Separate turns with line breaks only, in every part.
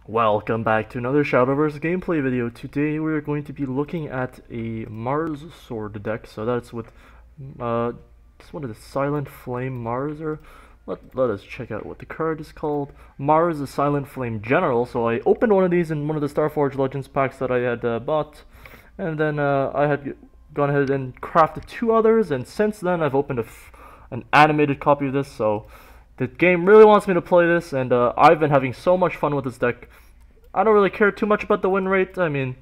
Welcome back to another Shadowverse gameplay video. Today we're going to be looking at a Mars sword deck. So that's with just what is it, Silent Flame Mars, or let us check out what the card is called. Mars, the Silent Flame General. So I opened one of these in one of the Starforge Legends packs that I had bought, and then I had gone ahead and crafted two others, and since then I've opened an animated copy of this. So the game really wants me to play this, and I've been having so much fun with this deck. I don't really care too much about the win rate. I mean,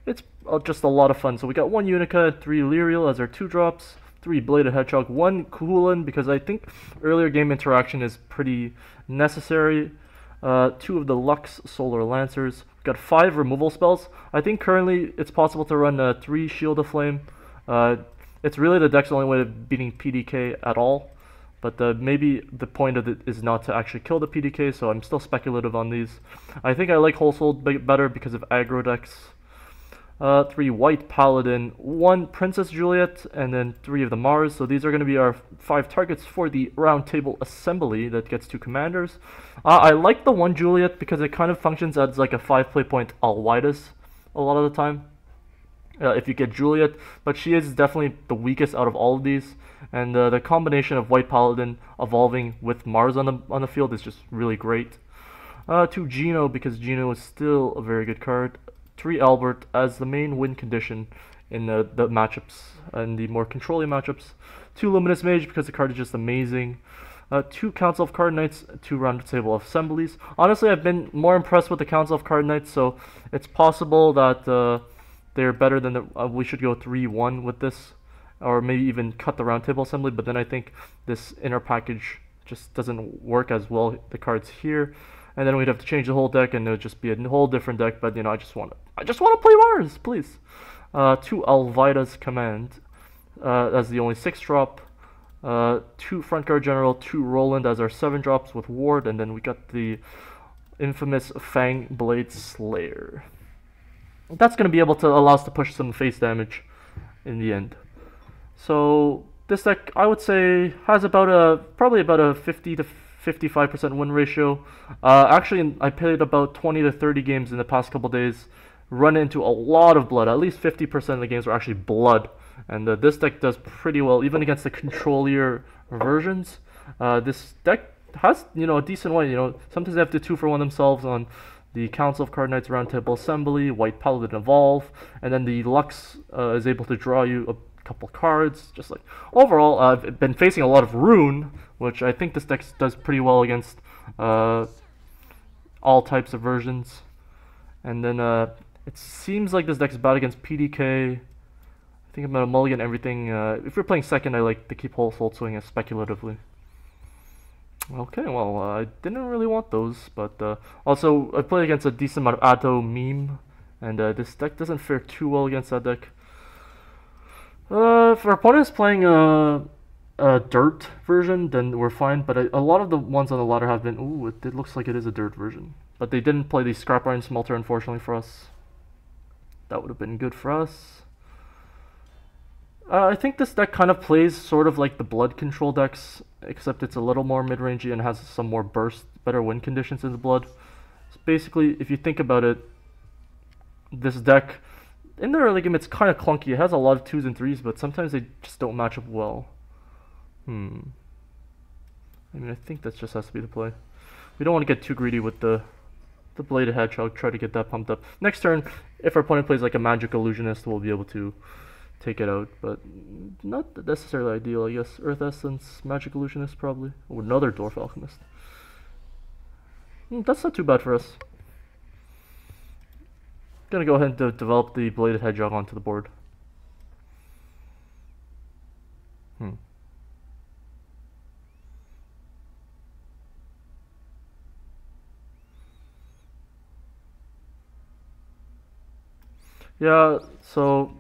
it's just a lot of fun. So we got 1 Unica, 3 Lyrial as our 2-drops, 3 Bladed Hedgehog, 1 Coolan, because I think earlier game interaction is pretty necessary, 2 of the Lux Solar Lancers. We got 5 removal spells. I think currently it's possible to run 3 Shield of Flame. It's really the deck's only way of beating PDK at all. But maybe the point of it is not to actually kill the PDK, so I'm still speculative on these. I think I like Whole Soul better because of aggro decks. 3 White Paladin, 1 Princess Juliet, and then 3 of the Mars. So these are going to be our 5 targets for the Round Table Assembly that gets 2 commanders. I like the 1 Juliet because it kind of functions as like a 5 play point Alwaidas a lot of the time. If you get Juliet, but she is definitely the weakest out of all of these, and the combination of White Paladin evolving with Mars on the field is just really great. 2 Geno, because Geno is still a very good card. 3 Albert as the main win condition in the matchups and the more controlling matchups. 2 Luminous Mage because the card is just amazing. 2 Council of Card Knights, 2 Round Table Assemblies. Honestly, I've been more impressed with the Council of Card Knights, so it's possible that they're better than we should go 3-1 with this, or maybe even cut the Round Table Assembly, but then I think this inner package just doesn't work as well, the cards here, and then we'd have to change the whole deck and it would just be a whole different deck. But you know, I just want to play Mars, please. 2 Alvida's Command as the only 6-drop, 2 Front Guard General, 2 Roland as our 7-drops with Ward, and then we got the infamous Fang Blade Slayer. That's going to be able to allow us to push some face damage in the end. So this deck, I would say, has probably about a 50 to 55% win ratio. Actually, I played about 20 to 30 games in the past couple days, run into a lot of blood. At least 50% of the games were actually blood, and this deck does pretty well even against the controlier versions. This deck has, a decent way. Sometimes they have to 2-for-1 themselves on the Council of Card Knights Round Table Assembly, White Paladin Evolve, and then the Lux is able to draw you a couple cards. Just like overall, I've been facing a lot of Rune, which I think this deck does pretty well against all types of versions. And then it seems like this deck is bad against PDK. I think I'm gonna mulligan everything. If you're playing second, I like to keep Whole Soul Swing speculatively. Okay, well, I didn't really want those, but also I play against a decent amount of Atto meme, and this deck doesn't fare too well against that deck. If our opponent is playing a dirt version, then we're fine, but a lot of the ones on the ladder have been, ooh, it looks like it is a dirt version. But they didn't play the Scrap Iron Smelter, unfortunately, for us. That would have been good for us. I think this deck kind of plays sort of like the blood control decks, except it's a little more mid-rangey and has some more burst, better win conditions in the blood. So basically, if you think about it, this deck, in the early game, it's kind of clunky. It has a lot of 2s and 3s, but sometimes they just don't match up well. I mean, I think that just has to be the play. We don't want to get too greedy with the Bladed Hedgehog, try to get that pumped up. Next turn, if our opponent plays like a Magic Illusionist, we'll be able to take it out, but not necessarily ideal, I guess. Earth Essence, Magic Illusionist probably. Or another Dwarf Alchemist. That's not too bad for us. Gonna go ahead and develop the Bladed Hedgehog onto the board. Yeah, so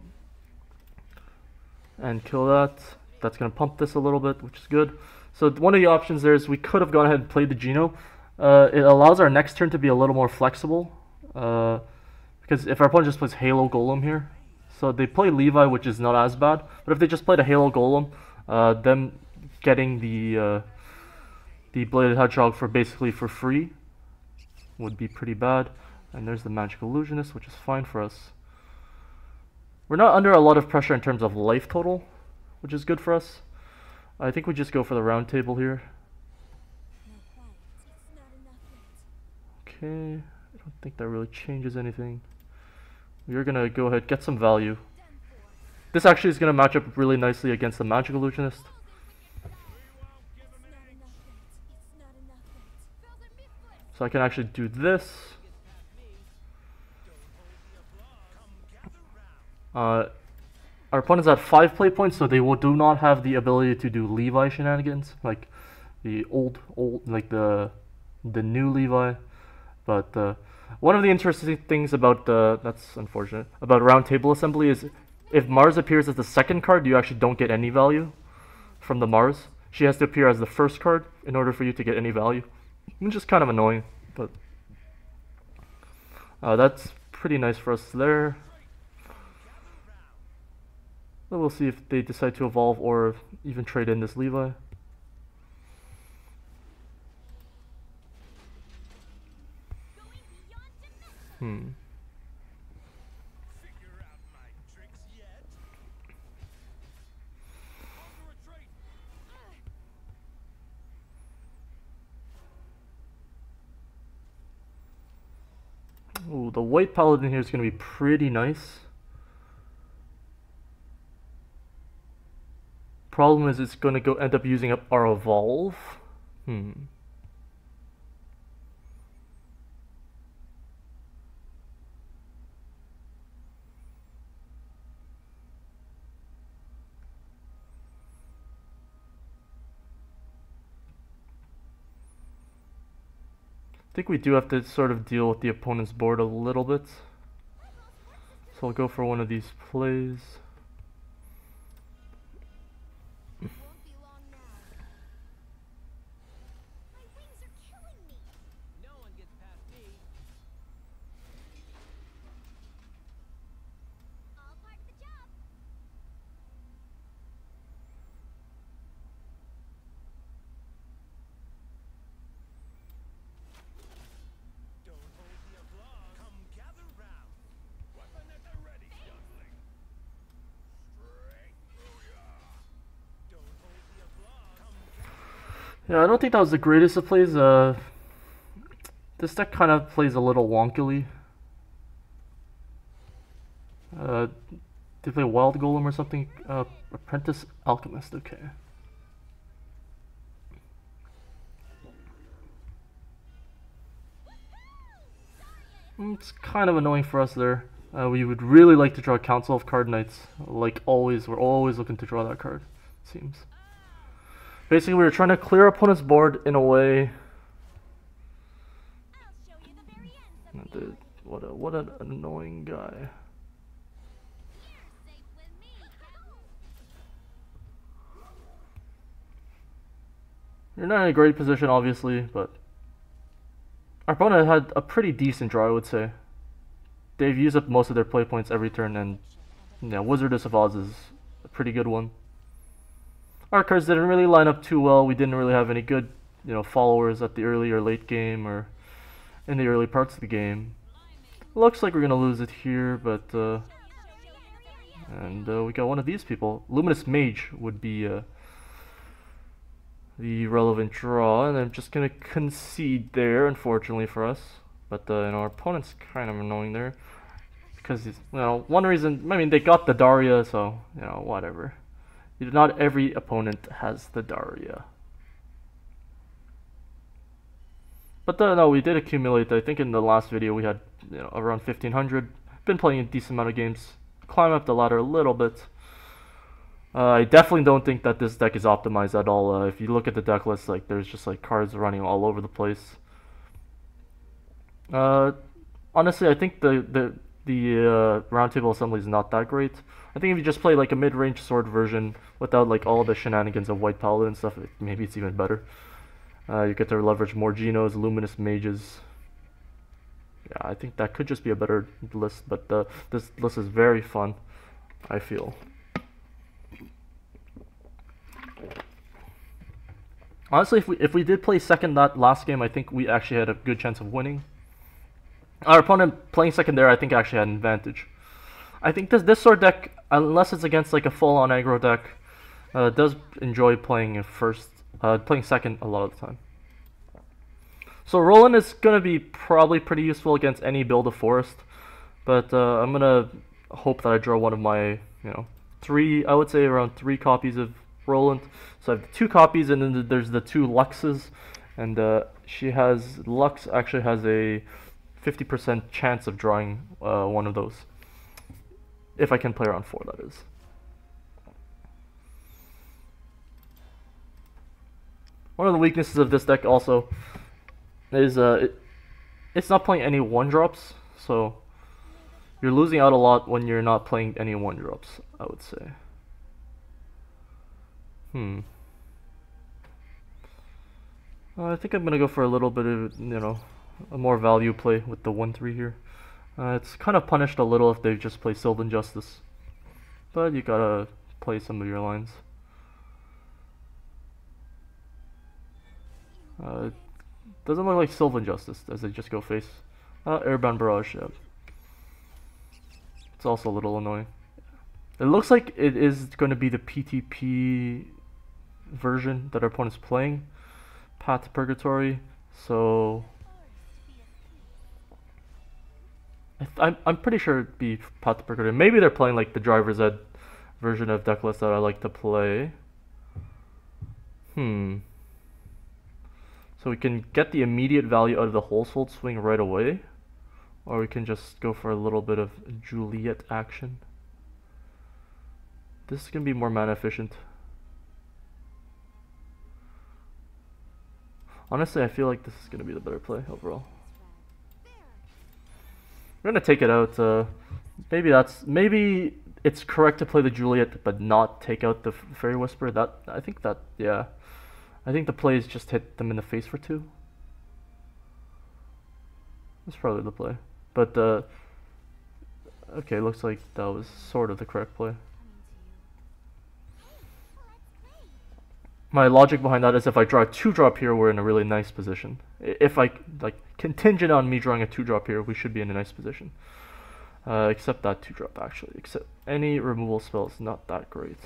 and kill that. That's going to pump this a little bit, which is good. So one of the options there is we could have gone ahead and played the Geno. It allows our next turn to be a little more flexible. Because if our opponent just plays Halo Golem here, so they play Levi, which is not as bad. But if they just played a Halo Golem, them getting the Bladed Hedgehog for basically for free would be pretty bad. And there's the Magic Illusionist, which is fine for us. We're not under a lot of pressure in terms of life total, which is good for us. I think we just go for the round table here. Okay, I don't think that really changes anything. We're gonna go ahead, get some value. This actually is gonna match up really nicely against the Magic Illusionist. So I can actually do this. Our opponents at 5 play points, so they do not have the ability to do Levi shenanigans, like the like the new Levi. But one of the interesting things about that's unfortunate about round table assembly is if Mars appears as the second card, you actually don't get any value from the Mars. She has to appear as the first card in order for you to get any value, which is kind of annoying. But that's pretty nice for us there. But we'll see if they decide to evolve or even trade in this Levi. Ooh, the white paladin here is going to be pretty nice. Problem is it's going to end up using up our evolve. I think we do have to sort of deal with the opponent's board a little bit. So I'll go for one of these plays. Yeah, I don't think that was the greatest of plays. This deck kind of plays a little wonkily. They play Wild Golem or something? Apprentice Alchemist, okay. It's kind of annoying for us there. We would really like to draw Council of Card Knights. Like always, we're always looking to draw that card, it seems. Basically, we were trying to clear our opponent's board in a way. What an annoying guy. You're not in a great position, obviously, but our opponent had a pretty decent draw, I would say. They've used up most of their play points every turn, and yeah, Wizardess of Oz is a pretty good one. Our cards didn't really line up too well. We didn't really have any good, followers at the early or late game or in the early parts of the game. Looks like we're gonna lose it here, but we got one of these people. Luminous Mage would be the relevant draw, and I'm just gonna concede there, unfortunately for us. But our opponent's kind of annoying there because one reason. I mean, they got the Daria, so whatever. Not every opponent has the Daria. But no, we did accumulate. I think in the last video we had around 1500. Been playing a decent amount of games. Climb up the ladder a little bit. I definitely don't think that this deck is optimized at all. If you look at the deck list, there's just cards running all over the place. Honestly, I think the roundtable assembly is not that great. I think if you just play a mid-range sword version without all the shenanigans of White Paladin and stuff, maybe it's even better. You get to leverage more Genos, Luminous Mages. Yeah, I think that could just be a better list, but this list is very fun, I feel. Honestly, if we did play second that last game, I think we actually had a good chance of winning. Our opponent playing second there, I think, actually had an advantage. I think this sword deck, unless it's against like a full-on aggro deck, does enjoy playing playing second a lot of the time. So Roland is gonna be probably pretty useful against any build of Forest, but I'm gonna hope that I draw one of my, I would say around 3 copies of Roland. So I have 2 copies, and then there's the 2 Luxes, and Lux actually has a 50% chance of drawing one of those. If I can play around 4, that is. One of the weaknesses of this deck also is it's not playing any 1-drops, so you're losing out a lot when you're not playing any 1-drops, I would say. I think I'm gonna go for a little bit of, a more value play with the 1-3 here. It's kind of punished a little if they just play Sylvan Justice, but you gotta play some of your lines. It doesn't look like Sylvan Justice as they just go face. Airbound Barrage, yeah. It's also a little annoying. It looks like it is going to be the PTP version that our opponent's playing. Path to Purgatory, so I'm pretty sure it'd be Path to Purgatory. Maybe they're playing like the Driver's Ed version of deck list that I like to play. So we can get the immediate value out of the Wholesouled Swing right away, or we can just go for a little bit of Juliet action. This is going to be more mana efficient. Honestly, I feel like this is going to be the better play overall. We're going to take it out. Maybe it's correct to play the Juliet but not take out the Fairy Whisper. Yeah. I think the plays just hit them in the face for 2. That's probably the play. But, okay, looks like that was sort of the correct play. My logic behind that is if I draw a 2-drop here, we're in a really nice position. If contingent on me drawing a 2-drop here, we should be in a nice position. Except that 2-drop, actually. Except any removal spell is not that great.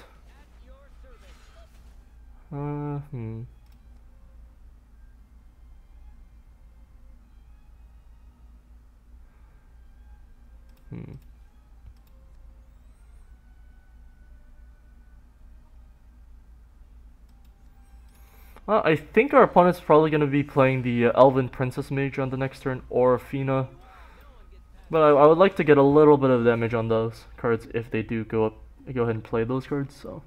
I think our opponent's probably going to be playing the Elven Princess Mage on the next turn, or Athena. But I would like to get a little bit of damage on those cards if they do go ahead and play those cards. So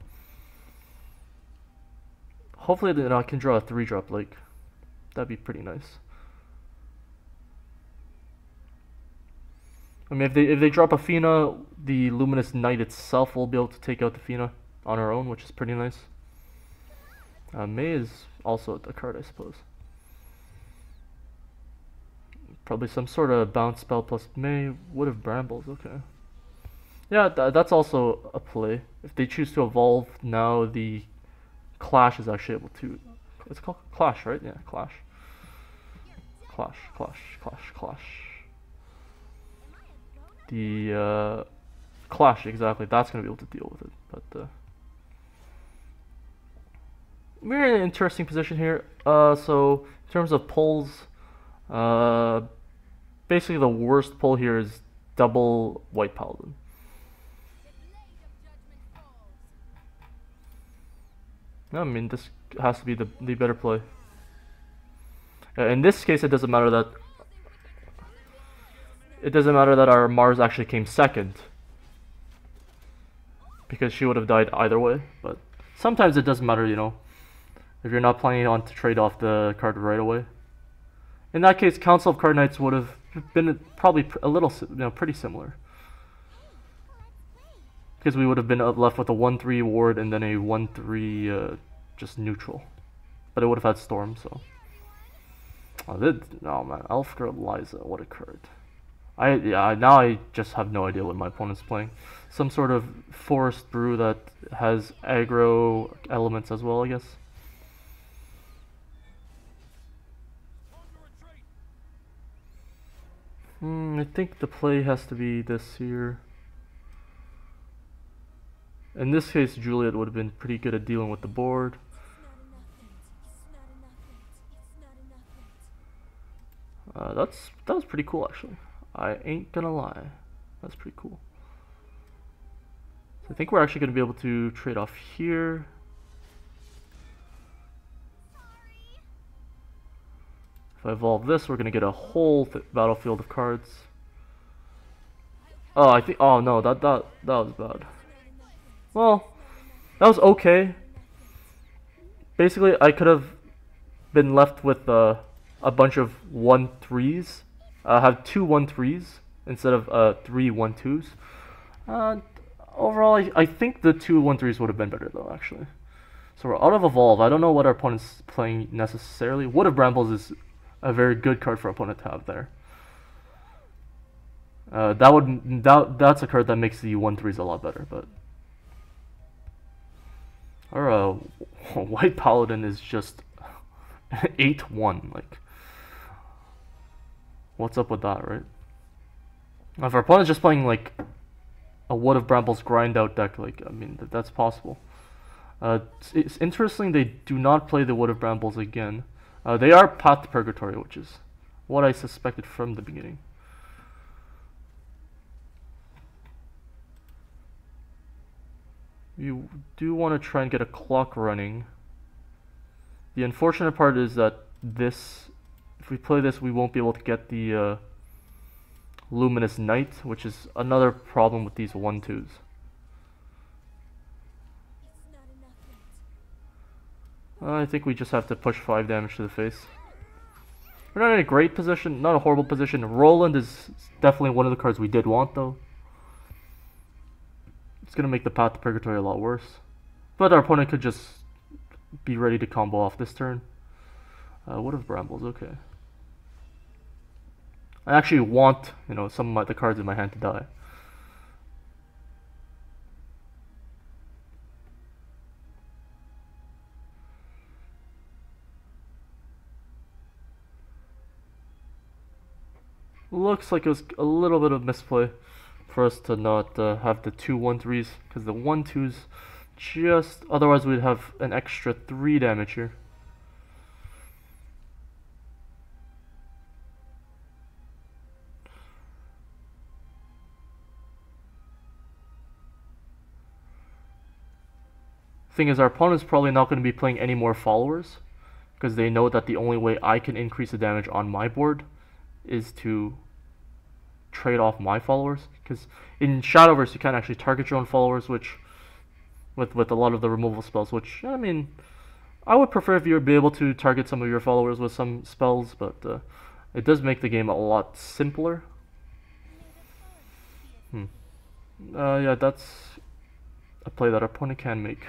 hopefully I can draw a 3-drop Lake. That'd be pretty nice. I mean, if they drop Athena, the Luminous Knight itself will be able to take out Athena on her own, which is pretty nice. May is also a card, I suppose. Probably some sort of bounce spell plus May. Wood of Brambles, okay. Yeah, that's also a play. If they choose to evolve now, the Clash is actually able to... It's called Clash, right? Yeah, Clash. Clash. The Clash, exactly. That's going to be able to deal with it. But we're in an interesting position here. So in terms of pulls, basically the worst pull here is double White Paladin. I mean, this has to be the better play. In this case, it doesn't matter that our Mars actually came second, because she would have died either way. But sometimes it doesn't matter, if you're not planning on to trade off the card right away. In that case, Council of Card Knights would have been probably a little, pretty similar, because we would have been left with a 1/3 ward and then a 1/3 just neutral, but it would have had Storm. So, oh man, Elfgirl Liza, what a card! Now I just have no idea what my opponent's playing. Some sort of Forest Brew that has aggro elements as well, I guess. I think the play has to be this here. In this case, Juliet would have been pretty good at dealing with the board. That was pretty cool actually. I ain't gonna lie, that's pretty cool. So I think we're actually gonna be able to trade off here. If I evolve this, we're gonna get a whole battlefield of cards. Oh, I think. Oh no, that was bad. Well, that was okay. Basically, I could have been left with a bunch of 1-3s. Have two 1-3s instead of 3 1-2s. Overall, I think the two 1-3s would have been better though, actually. So we're out of Evolve. I don't know what our opponent's playing necessarily. Wood of Brambles is a very good card for our opponent to have there. That's a card that makes the 1-3s a lot better, but our White Paladin is just 8-1. Like, what's up with that, right? If our opponent's just playing like a Wood of Brambles grind out deck, like, I mean, that's possible. It's interesting they do not play the Wood of Brambles again. They are Path to Purgatory, which is what I suspected from the beginning. You do want to try and get a clock running. The unfortunate part is that if we play this, we won't be able to get the Luminous Knight, which is another problem with these 1-2s. I think we just have to push 5 damage to the face. We're not in a great position, not a horrible position. Roland is definitely one of the cards we did want, though. It's going to make the Path to Purgatory a lot worse. But our opponent could just be ready to combo off this turn. Wood of Brambles, okay. I actually want, some of the cards in my hand to die. Looks like it was a little bit of misplay for us to not have the two 1-3s, because the 1-2s just, otherwise we'd have an extra 3 damage here. Thing is, our opponent's probably not going to be playing any more followers, because they know that the only way I can increase the damage on my board is to trade off my followers. Because in Shadowverse you can't actually target your own followers, which with a lot of the removal spells, which, I mean, I would prefer if you would be able to target some of your followers with some spells, but it does make the game a lot simpler. Yeah, that's a play that our opponent can make.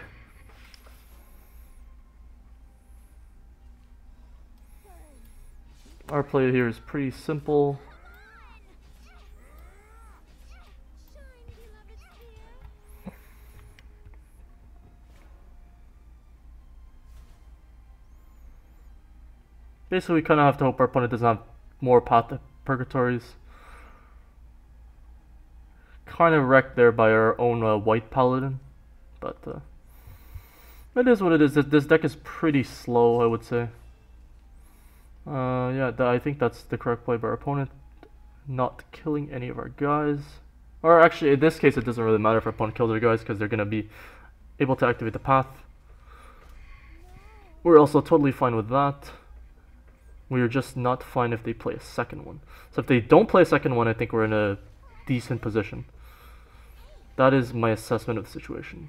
Our play here is pretty simple. Basically, we kind of have to hope our opponent doesn't have more Path to Purgatories. Kind of wrecked there by our own White Paladin, but it is what it is. This deck is pretty slow, I would say. Yeah, I think that's the correct play by our opponent. Not killing any of our guys. Or actually, in this case, it doesn't really matter if our opponent kills their guys, because they're going to be able to activate the path. We're also totally fine with that. We are just not fine if they play a second one. So if they don't play a second one, I think we're in a decent position. That is my assessment of the situation.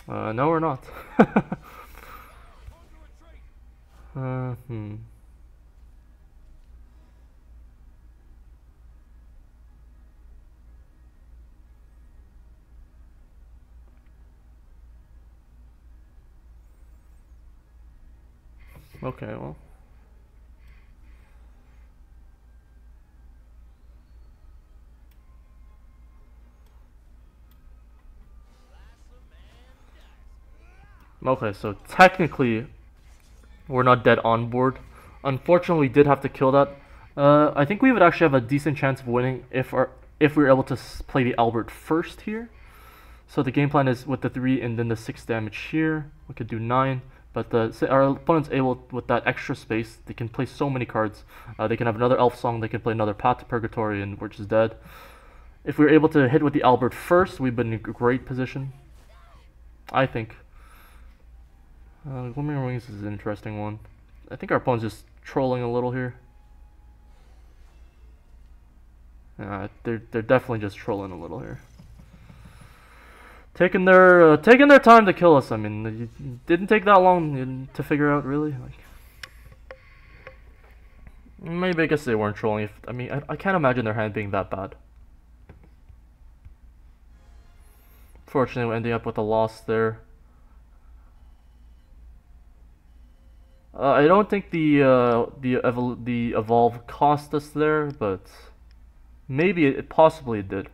No, we're not. Okay, well. Okay, so technically we're not dead on board. Unfortunately, we did have to kill that. I think we would actually have a decent chance of winning if we were able to play the Albert first here. So the game plan is with the 3 and then the 6 damage here. We could do 9, but our opponent's able, with that extra space, they can play so many cards. They can have another Elf Song, they can play another Path to Purgatory, and we're just dead. If we were able to hit with the Albert first, we've been in a great position, I think. Glimmering Wings is an interesting one. I think our opponent's just trolling a little here. They're definitely just trolling a little here. Taking their time to kill us. I mean, it didn't take that long to figure out, really. Like, maybe I guess they weren't trolling. I mean, I can't imagine their hand being that bad. Fortunately, we're ending up with a loss there. I don't think the evolve cost us there, but maybe it possibly did.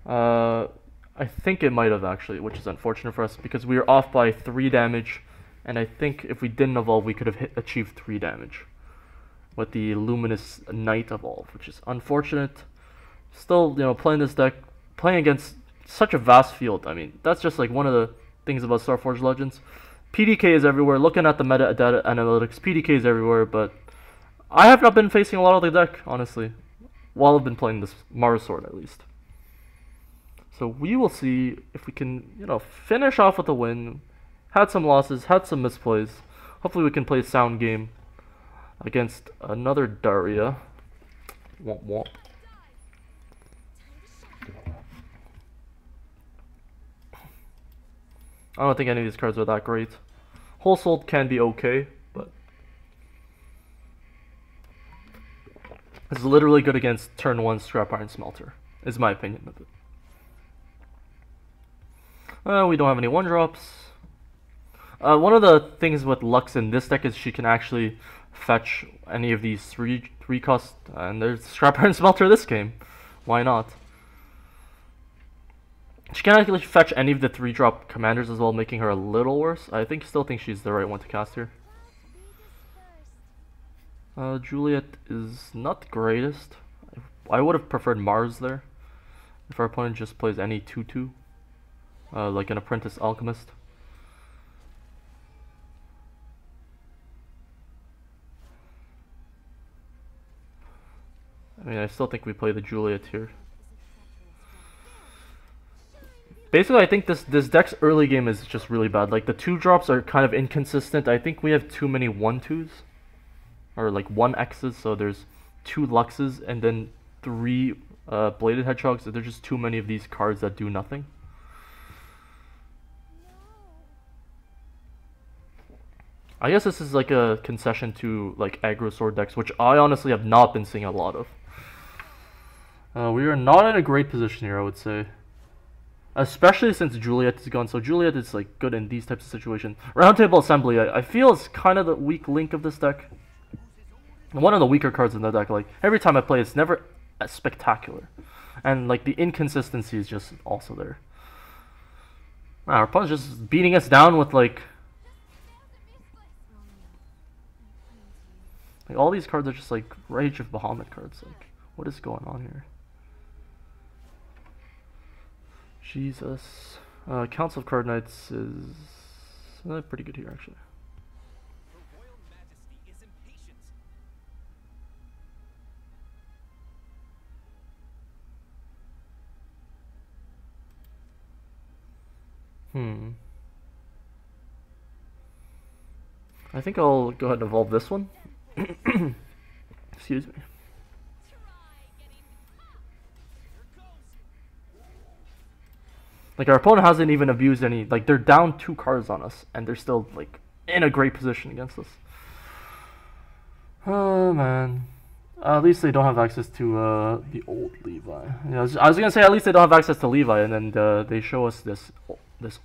I think it might have actually, which is unfortunate for us because we were off by 3 damage, and I think if we didn't evolve, we could have achieved 3 damage with the Luminous Knight evolve, which is unfortunate. Still, you know, playing this deck, playing against such a vast field. I mean, that's just like one of the things about Starforged Legends. PDK is everywhere. Looking at the meta data analytics, PDK is everywhere, but I have not been facing a lot of the deck, honestly, while I've been playing this Mars Sword, at least. So we will see if we can, you know, finish off with a win. Had some losses, had some misplays. Hopefully we can play a sound game against another Daria. Womp womp. I don't think any of these cards are that great. Whole Soul can be okay, but it's literally good against turn 1 Scrap Iron Smelter, is my opinion of it. We don't have any 1-drops. One of the things with Lux in this deck is she can actually fetch any of these 3 cost, and there's Scrap Iron Smelter this game. Why not? She can actually fetch any of the 3-drop commanders as well, making her a little worse. I still think she's the right one to cast here. Juliet is not the greatest. I would have preferred Mars there if our opponent just plays any 2/2. Like an Apprentice Alchemist. I mean, I still think we play the Juliet here. Basically, I think this deck's early game is just really bad. Like, the 2-drops are kind of inconsistent. I think we have too many 1/2s. Or like 1Xs, so there's 2 Luxes and then 3 Bladed Hedgehogs. There's just too many of these cards that do nothing. I guess this is like a concession to like aggro sword decks, which I honestly have not been seeing a lot of. We are not in a great position here, I would say. Especially since Juliet is gone. So Juliet is like good in these types of situations. Roundtable Assembly, I feel is kind of the weak link of this deck. One of the weaker cards in the deck. Like every time I play, it's never as spectacular, and like the inconsistency is just also there. Wow, our opponent's just beating us down with like all these cards are just like Rage of Bahamut cards. Like, what is going on here? Jesus. Council of Card Knights is pretty good here, actually. I think I'll go ahead and evolve this one. Excuse me. Like, our opponent hasn't even abused any, like, they're down 2 cards on us, and they're still, like, in a great position against us. Oh, man. At least they don't have access to, the old Levi. Yeah, I was gonna say, at least they don't have access to Levi, and then, they show us this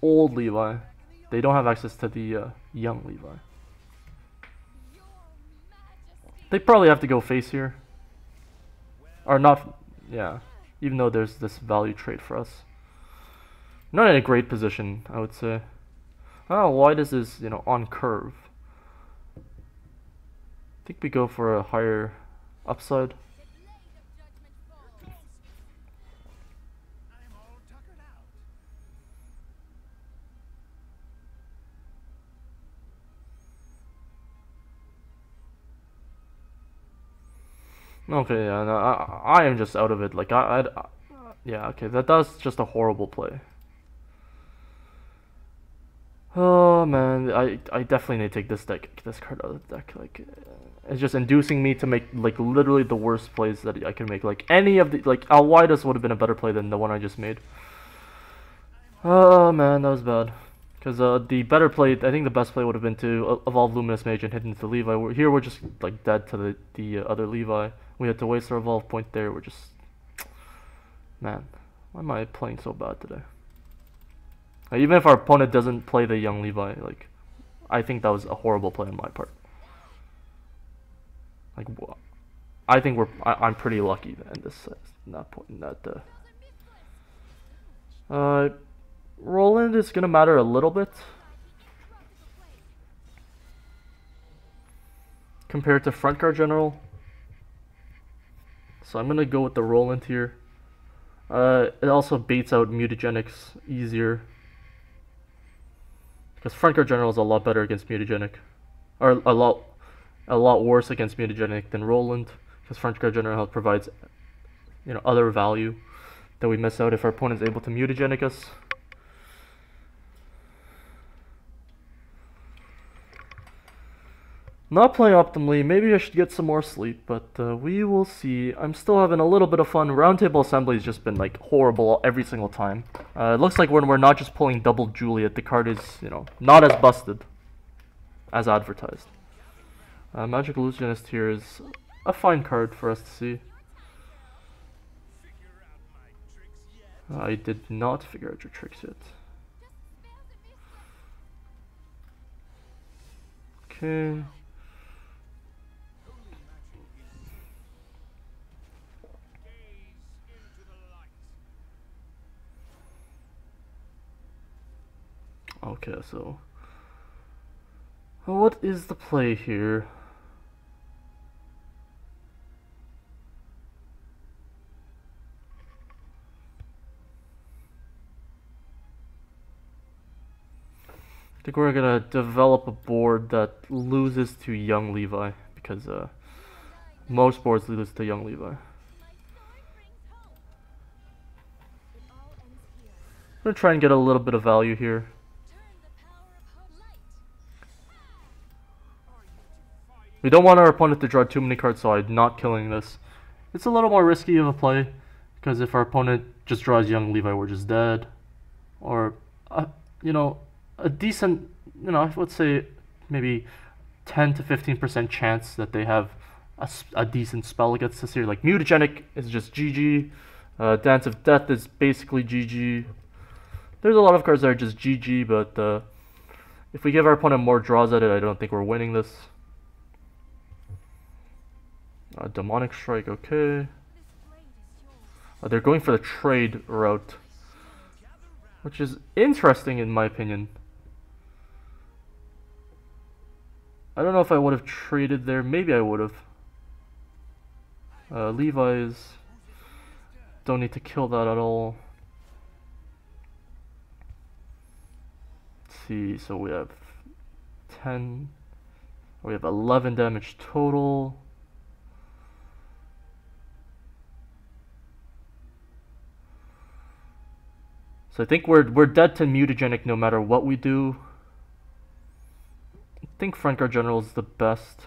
old Levi. They don't have access to the, young Levi. They probably have to go face here. Or not, yeah. Even though there's this value trade for us. Not in a great position, I would say. Oh, why does this, you know, on curve? I think we go for a higher upside. Okay, yeah, no, I am just out of it. Like, yeah, okay, that's just a horrible play. Oh man, I definitely need to take this card out of the deck. Like, it's just inducing me to make like literally the worst plays that I can make. Like any of the like Alwaidas would have been a better play than the one I just made. Oh man, that was bad. Because the better play, I think the best play would have been to evolve Luminous Mage and hit into Levi. Here we're just like dead to the other Levi. We had to waste our evolve point there. We're just, man, why am I playing so bad today? Even if our opponent doesn't play the young Levi, like, I think that was a horrible play on my part. Like, I think I'm pretty lucky in this in that point. In that, Roland is gonna matter a little bit compared to front guard general, so I'm gonna go with the Roland here. It also baits out mutagenics easier. Because front guard general is a lot better against mutagenic, or a lot worse against mutagenic than Roland. Because front guard general provides, you know, other value that we miss out if our opponent is able to mutagenic us. Not playing optimally. Maybe I should get some more sleep, but we will see. I'm still having a little bit of fun. Roundtable assembly has just been like horrible every single time. It looks like when we're not just pulling double Juliet, the card is, you know, not as busted as advertised. Magic Illusionist here is a fine card for us to see. I did not figure out your tricks yet. Okay. Okay, so what is the play here? I think we're gonna develop a board that loses to young Levi, because most boards lose to young Levi. I'm gonna try and get a little bit of value here. We don't want our opponent to draw too many cards, so I'm not killing this. It's a little more risky of a play, because if our opponent just draws young Levi, we're just dead. Or, you know, a decent, you know, let's say maybe 10 to 15% chance that they have a decent spell against this here. Like Mutagenic is just GG. Dance of Death is basically GG. There's a lot of cards that are just GG, but if we give our opponent more draws at it, I don't think we're winning this. Demonic Strike, okay. They're going for the trade route, which is interesting in my opinion. I don't know if I would have traded there. Maybe I would have. Levi's don't need to kill that at all. Let's see, so we have 10. We have 11 damage total. So I think we're dead to mutagenic no matter what we do. I think front guard general is the best.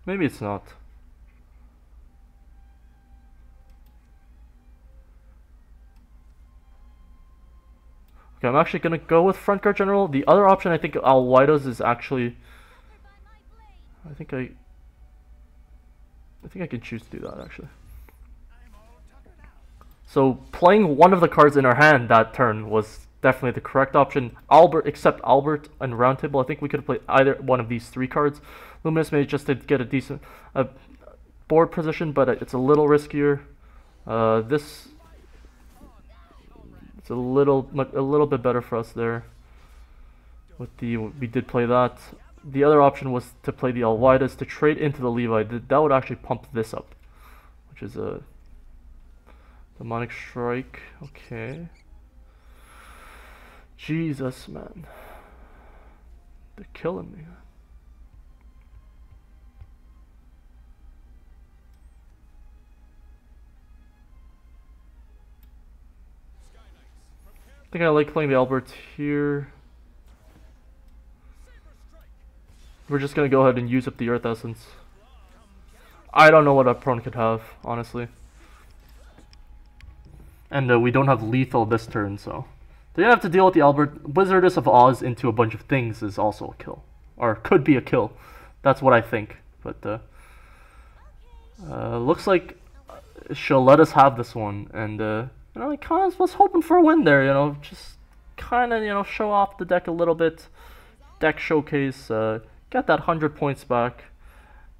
Maybe it's not. Okay, I'm actually gonna go with front guard general. The other option I think Alwaidos is actually, I think I can choose to do that actually. So playing one of the cards in our hand that turn was definitely the correct option. Except Albert and Roundtable, I think we could have played either one of these three cards. Luminous Mage just to get a decent, board position, but it's a little riskier. This it's a little bit better for us there. We did play that. The other option was to play the Alwaidas to trade into the Levi. That would actually pump this up, which is a demonic strike. Okay. Jesus, man, they're killing me. I think I like playing the Albert here. We're just gonna go ahead and use up the Earth Essence. I don't know what our opponent could have, honestly. And we don't have lethal this turn, so they're gonna have to deal with the Albert. Wizardess of Oz into a bunch of things is also a kill, or could be a kill. That's what I think. But looks like she'll let us have this one, and you know, I kind of was hoping for a win there. You know, just kind of, you know, show off the deck a little bit, deck showcase, get that 100 points back.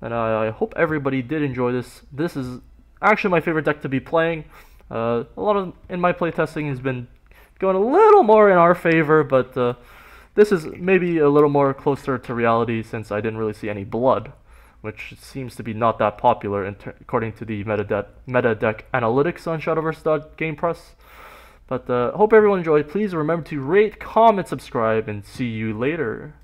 And I hope everybody did enjoy this. This is actually my favorite deck to be playing. A lot of in my playtesting has been going a little more in our favor, but this is maybe a little more closer to reality since I didn't really see any blood, which seems to be not that popular according to the meta deck analytics on Shadowverse.GamePress. But hope everyone enjoyed. Please remember to rate, comment, subscribe, and see you later.